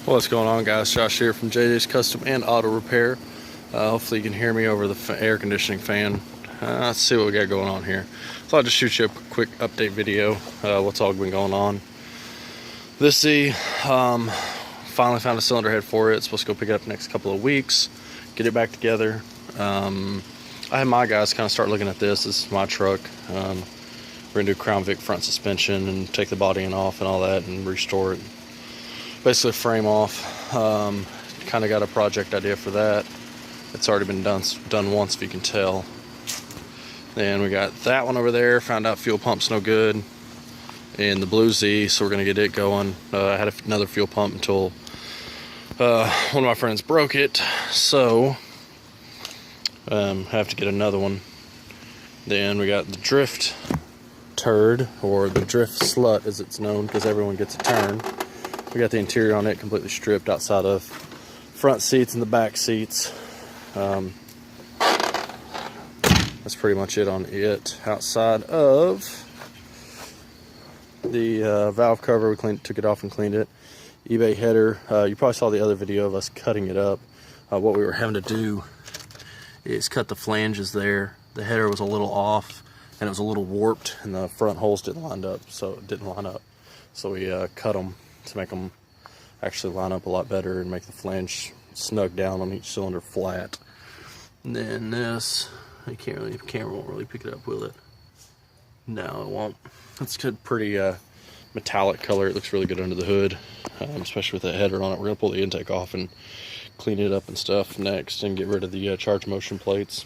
What's going on, guys? Josh here from JJ's Custom and Auto Repair. Hopefully you can hear me over the air conditioning fan. Let's see what we got going on here. So I'll just shoot you a quick update video, what's all been going on. This Z, finally found a cylinder head for it. It's supposed to go pick it up next couple of weeks, get it back together. I had my guys kind of start looking at this. This is my truck. We're gonna do Crown Vic front suspension and take the body off and all that and restore it. Basically frame off. Kind of got a project idea for that. It's already been done once, if you can tell. Then we got that one over there. Found out fuel pump's no good in the Blue Z, so we're gonna get it going. I had another fuel pump until one of my friends broke it, so have to get another one. Then we got the drift turd, or the drift slut as it's known, because everyone gets a turn. We got the interior on it completely stripped outside of front seats and the back seats. That's pretty much it on it. Outside of the valve cover, we took it off and cleaned it. eBay header, you probably saw the other video of us cutting it up. What we were having to do is cut the flanges there. The header was a little off and it was a little warped, and the front holes didn't line up. So we cut them to make them actually line up a lot better and make the flange snug down on each cylinder flat. And then this, the camera won't really pick it up, will it? No, it won't. It's good, pretty metallic color. It looks really good under the hood, especially with that header on it. We're gonna pull the intake off and clean it up and stuff next, and get rid of the charge motion plates.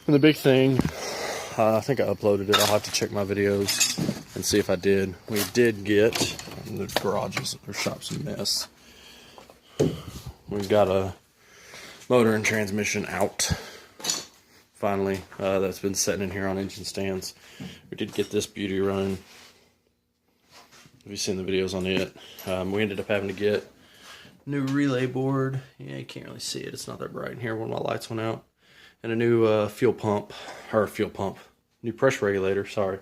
And the big thing, I think I uploaded it. I'll have to check my videos and see if I did. We did get, the garage or shop's a mess. We've got a motor and transmission out. Finally, that's been sitting in here on engine stands. We did get this beauty running. Have you seen the videos on it? We ended up having to get new relay board. Yeah, you can't really see it. It's not that bright in here when my lights went out. And a new new pressure regulator, sorry.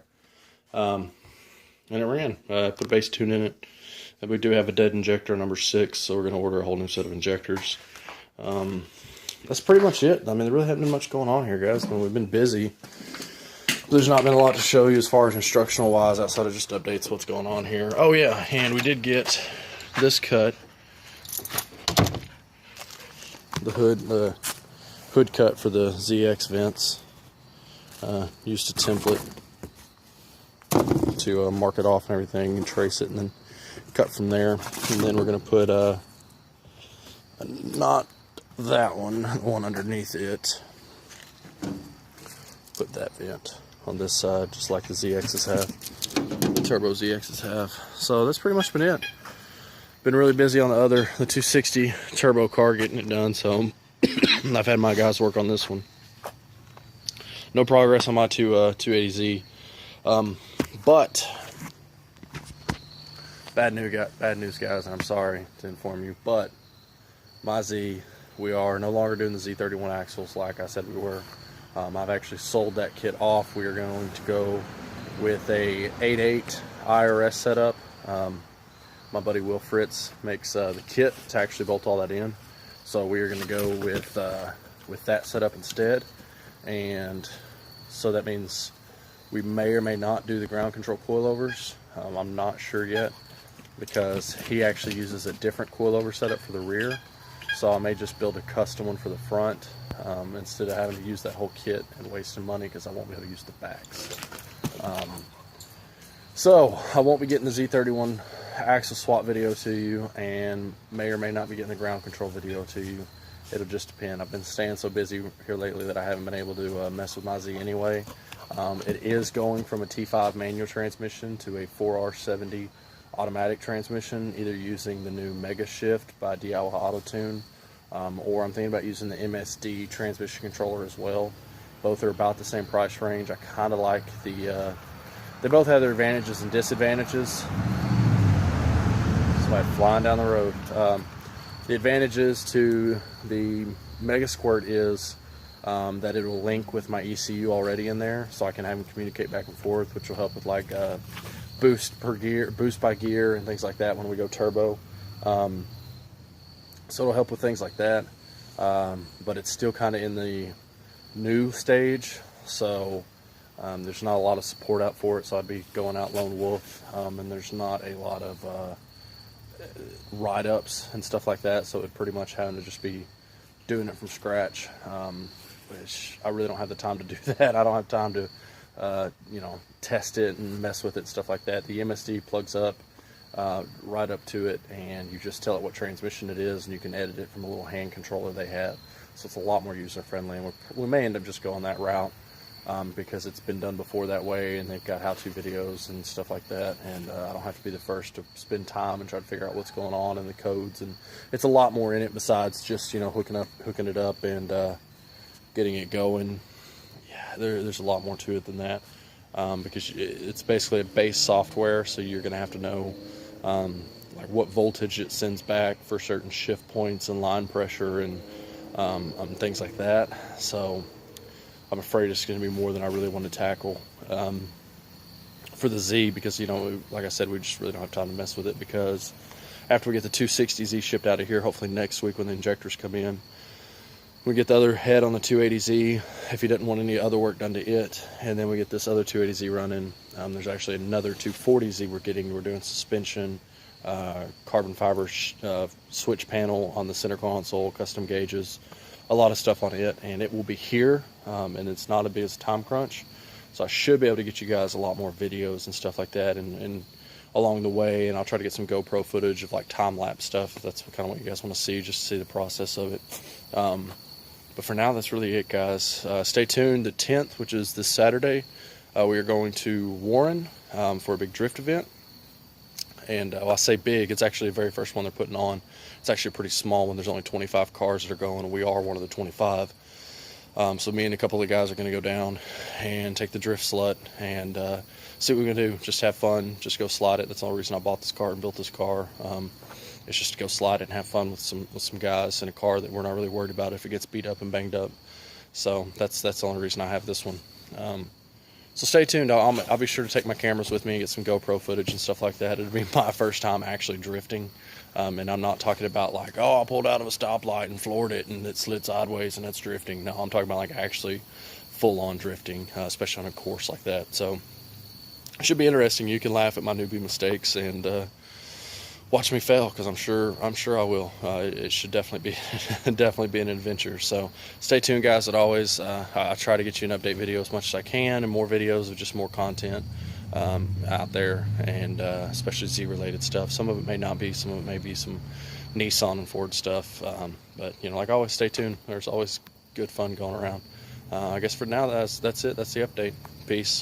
And it ran. Put base tune in it. And we do have a dead injector number 6, so we're going to order a whole new set of injectors. That's pretty much it. I mean, there really hasn't been much going on here, guys. I mean, we've been busy. There's not been a lot to show you as far as instructional wise, outside of just updates what's going on here. Oh yeah, and we did get this cut. The hood cut for the ZX vents. Used a template to mark it off and everything and trace it, and then cut from there. And then we're going to put not that one, the one underneath it. Put that vent on this side, just like the ZXs have, the turbo ZXs have. So that's pretty much been it. Been really busy on the 260 turbo car, getting it done. So I've had my guys work on this one. No progress on my 280Z. But bad news, guys, and I'm sorry to inform you, but my Z, we are no longer doing the Z31 axles like I said we were. I've actually sold that kit off. We are going to go with a 8.8 IRS setup. My buddy Will Fritz makes the kit to actually bolt all that in. So we are going to go with that setup instead. And so that means we may or may not do the ground control coilovers. I'm not sure yet, because he actually uses a different coilover setup for the rear. So I may just build a custom one for the front, instead of having to use that whole kit and wasting money, because I won't be able to use the backs. So I won't be getting the Z31 axle swap video to you, and may or may not be getting the ground control video to you. It'll just depend. I've been staying so busy here lately that I haven't been able to mess with my Z anyway. It is going from a T5 manual transmission to a 4R70 automatic transmission, either using the new Mega Shift by DIY Auto Tune, or I'm thinking about using the MSD transmission controller as well. Both are about the same price range. I kind of like the, they both have their advantages and disadvantages. Somebody flying down the road. The advantages to the Mega Squirt is that it will link with my ECU already in there, so I can have them communicate back and forth, which will help with like boost by gear and things like that when we go turbo. So it'll help with things like that, but it's still kind of in the new stage, so there's not a lot of support out for it, so I'd be going out lone wolf, and there's not a lot of write-ups and stuff like that, so it'd pretty much having to just be doing it from scratch, which I really don't have the time to do that. I don't have time to test it and mess with it and stuff like that. The MSD plugs up right up to it, and you just tell it what transmission it is, and you can edit it from a little hand controller they have, so it's a lot more user friendly, and we may end up just going that route, because it's been done before that way, and they've got how-to videos and stuff like that, and I don't have to be the first to spend time and try to figure out what's going on and the codes, and it's a lot more in it besides just hooking it up and getting it going. Yeah, there's a lot more to it than that, because it's basically a base software, so you're going to have to know like what voltage it sends back for certain shift points and line pressure and things like that. So I'm afraid it's going to be more than I really want to tackle for the Z, because like I said, we just really don't have time to mess with it, because after we get the 260Z shipped out of here, hopefully next week when the injectors come in, we get the other head on the 280Z if he doesn't want any other work done to it, and then we get this other 280Z running. There's actually another 240Z we're doing suspension, carbon fiber switch panel on the center console, custom gauges, a lot of stuff on it, and it will be here, and it's not a big time crunch, so I should be able to get you guys a lot more videos and stuff like that, and along the way, and I'll try to get some GoPro footage of like time-lapse stuff if that's kind of what you guys want to see, just to see the process of it. But for now, that's really it, guys. Stay tuned. The 10th, which is this Saturday, we are going to Warren for a big drift event. And I say big, it's actually the very first one they're putting on. It's actually a pretty small one. There's only 25 cars that are going, and we are one of the 25. So me and a couple of guys are going to go down and take the drift slut and see what we're going to do. Just have fun, just go slide it. That's the only reason I bought this car and built this car. It's just to go slide it and have fun with some guys in a car that we're not really worried about if it gets beat up and banged up. So that's the only reason I have this one. So stay tuned. I'll be sure to take my cameras with me and get some GoPro footage and stuff like that. It'll be my first time actually drifting. And I'm not talking about like, oh, I pulled out of a stoplight and floored it and it slid sideways and that's drifting. No, I'm talking about like actually full-on drifting, especially on a course like that. So it should be interesting. You can laugh at my newbie mistakes and watch me fail, because I'm sure I will. It should definitely be an adventure. So stay tuned, guys. As always, I try to get you an update video as much as I can, and more videos of just more content out there, and especially Z related stuff. Some of it may not be, some of it may be some Nissan and Ford stuff, but like always, stay tuned. There's always good fun going around. I guess for now, that's it. That's the update. Peace.